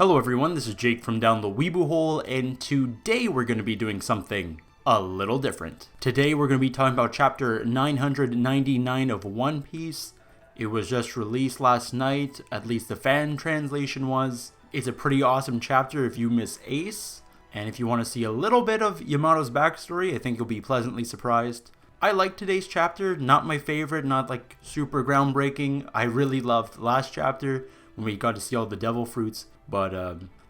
Hello everyone, this is Jake from Down the Weeaboo Hole, and today we're going to be doing something a little different. Today we're going to be talking about chapter 999 of One Piece. It was just released last night, at least the fan translation was. It's a pretty awesome chapter if you miss Ace, and if you want to see a little bit of Yamato's backstory, I think you'll be pleasantly surprised. I like today's chapter, not my favorite, not like super groundbreaking. I really loved the last chapter when we got to see all the devil fruits. But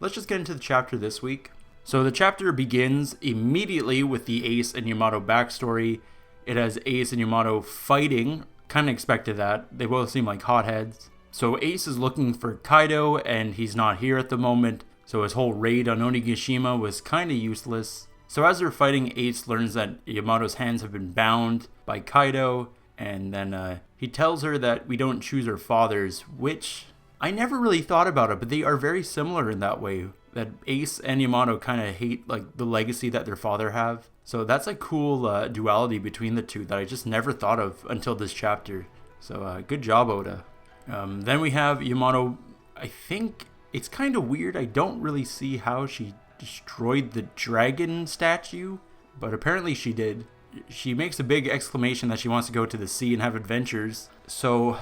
let's just get into the chapter this week. So the chapter begins immediately with the Ace and Yamato backstory. It has Ace and Yamato fighting. Kind of expected that. They both seem like hotheads. So Ace is looking for Kaido and he's not here at the moment. So his whole raid on Onigashima was kind of useless. So as they're fighting, Ace learns that Yamato's hands have been bound by Kaido. And then he tells her that we don't choose our fathers, which I never really thought about it, but they are very similar in that way, that Ace and Yamato kind of hate like the legacy that their father have. So that's a cool duality between the two that I just never thought of until this chapter. So good job, Oda. Then we have Yamato. I think it's kind of weird. I don't really see how she destroyed the dragon statue, but apparently she did. She makes a big exclamation that she wants to go to the sea and have adventures. So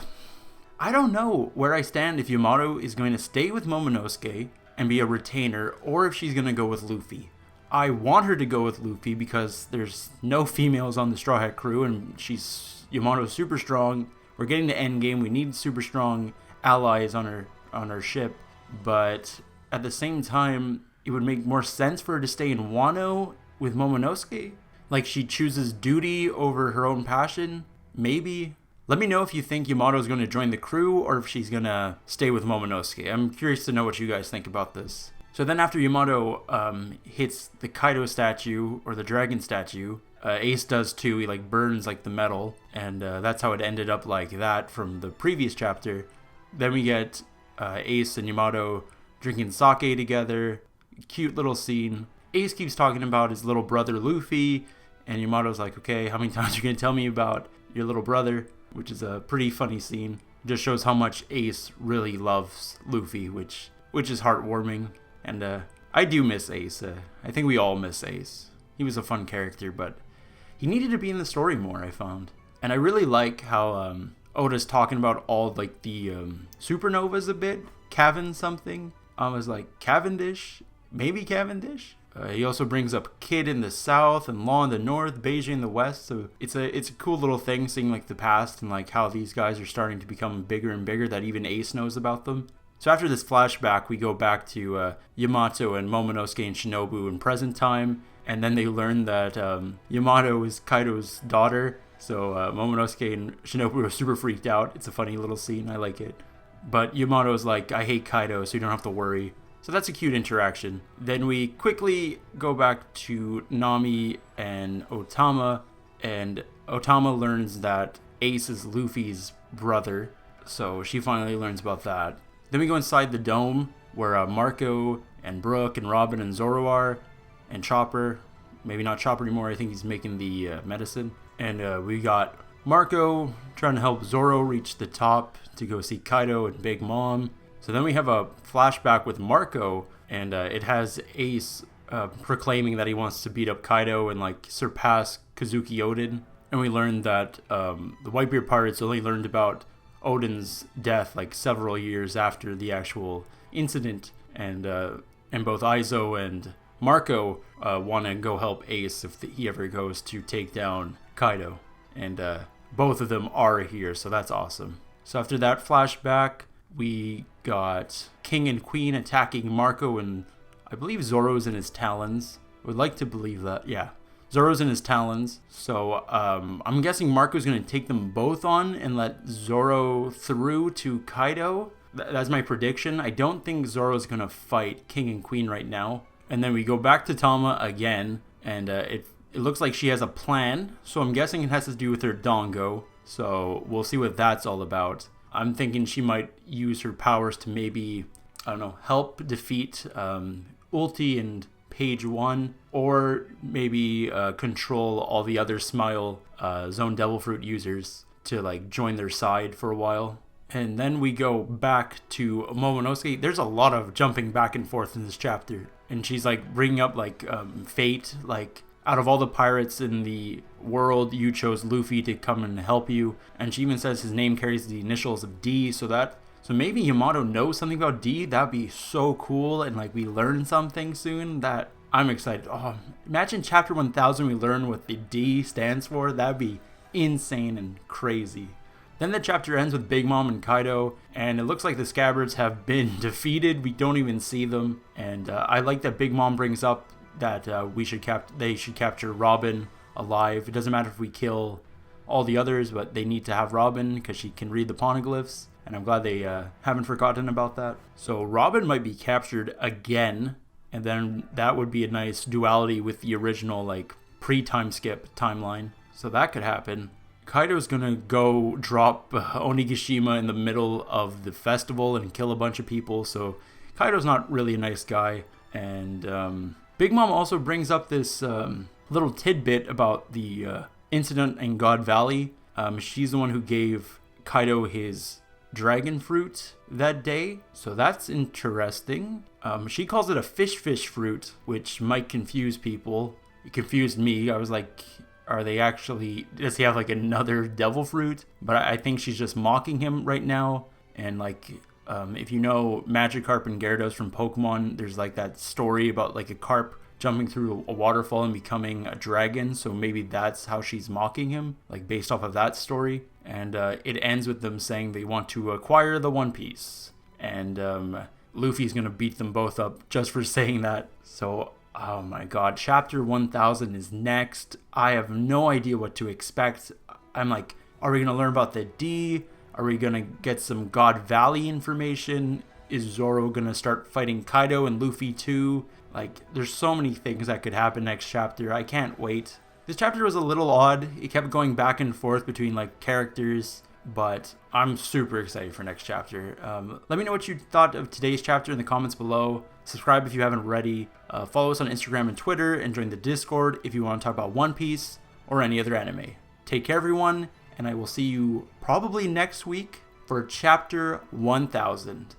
I don't know where I stand if Yamato is going to stay with Momonosuke and be a retainer, or if she's going to go with Luffy. I want her to go with Luffy because there's no females on the Straw Hat crew, and Yamato's super strong. We're getting to endgame. We need super strong allies on our ship, but at the same time, it would make more sense for her to stay in Wano with Momonosuke. Like she chooses duty over her own passion, maybe. Let me know if you think Yamato is going to join the crew or if she's going to stay with Momonosuke. I'm curious to know what you guys think about this. So then after Yamato hits the Kaido statue or the dragon statue, Ace does too. He like burns like the metal, and that's how it ended up like that from the previous chapter. Then we get Ace and Yamato drinking sake together. Cute little scene. Ace keeps talking about his little brother Luffy, and Yamato's like, okay, how many times are you going to tell me about your little brother? Which is a pretty funny scene. Just shows how much Ace really loves Luffy, which is heartwarming. And I do miss Ace. I think we all miss Ace. He was a fun character, but he needed to be in the story more, I found. And I really like how Oda's talking about all like the supernovas a bit. Cavan something. I was like, Cavendish? Maybe Cavendish? He also brings up Kid in the south and Law in the north, Beijing in the west. So it's a cool little thing seeing like the past and like how these guys are starting to become bigger and bigger, that even Ace knows about them. So after this flashback, we go back to Yamato and Momonosuke and Shinobu in present time. And then they learn that Yamato is Kaido's daughter. So Momonosuke and Shinobu are super freaked out. It's a funny little scene. I like it. But Yamato's like, I hate Kaido, so you don't have to worry. So that's a cute interaction. Then we quickly go back to Nami and Otama, and Otama learns that Ace is Luffy's brother, so she finally learns about that. Then we go inside the dome, where Marco and Brook and Robin and Zoro are, and Chopper. Maybe not Chopper anymore, I think he's making the medicine. And we got Marco trying to help Zoro reach the top to go see Kaido and Big Mom. So then we have a flashback with Marco, and it has Ace proclaiming that he wants to beat up Kaido and like surpass Kazuki Odin. And we learned that the Whitebeard pirates only learned about Odin's death like several years after the actual incident, and both Aizo and Marco want to go help Ace if he ever goes to take down Kaido, and both of them are here, so that's awesome. So after that flashback, we got King and Queen attacking Marco, and I believe Zoro's in his talons. I would like to believe that, yeah. Zoro's in his talons, so I'm guessing Marco's going to take them both on and let Zoro through to Kaido. That's my prediction. I don't think Zoro's going to fight King and Queen right now. And then we go back to Tama again, and it looks like she has a plan, so I'm guessing it has to do with her Dongo. So we'll see what that's all about. I'm thinking she might use her powers to maybe, I don't know, help defeat Ulti and Page 1, or maybe control all the other Smile Zone Devil Fruit users to like join their side for a while. And then we go back to Momonosuke. There's a lot of jumping back and forth in this chapter. And she's like bringing up like fate, like out of all the pirates in the world, you chose Luffy to come and help you. And she even says his name carries the initials of D, so maybe Yamato knows something about D. That'd be so cool, and like we learn something soon. That I'm excited. Oh, imagine chapter 1000 we learn what the D stands for. That'd be insane and crazy. Then the chapter ends with Big Mom and Kaido, and it looks like the Scabbards have been defeated. We don't even see them, and I like that Big Mom brings up that they should capture Robin alive. It doesn't matter if we kill all the others, but they need to have Robin because she can read the poneglyphs, and I'm glad they haven't forgotten about that. So Robin might be captured again, and then that would be a nice duality with the original like pre-time skip timeline. So that could happen. Kaido's gonna go drop Onigashima in the middle of the festival and kill a bunch of people, so Kaido's not really a nice guy. And Big Mom also brings up this little tidbit about the incident in God Valley. She's the one who gave Kaido his dragon fruit that day, so that's interesting. She calls it a fish fruit, which might confuse people. It confused me. I was like, does he have like another devil fruit? But I think she's just mocking him right now. And like, if you know Magikarp and Gyarados from Pokemon, there's like that story about like a carp jumping through a waterfall and becoming a dragon. So maybe that's how she's mocking him, like based off of that story. And it ends with them saying they want to acquire the One Piece. And Luffy's going to beat them both up just for saying that. So oh my god, chapter 1000 is next. I have no idea what to expect. I'm like, are we going to learn about the D? Are we going to get some God Valley information? Is Zoro going to start fighting Kaido and Luffy too? Like, there's so many things that could happen next chapter. I can't wait. This chapter was a little odd. It kept going back and forth between like characters, but I'm super excited for next chapter. Let me know what you thought of today's chapter in the comments below. Subscribe if you haven't already. Follow us on Instagram and Twitter, and join the Discord if you want to talk about One Piece or any other anime. Take care, everyone, and I will see you probably next week for chapter 1000.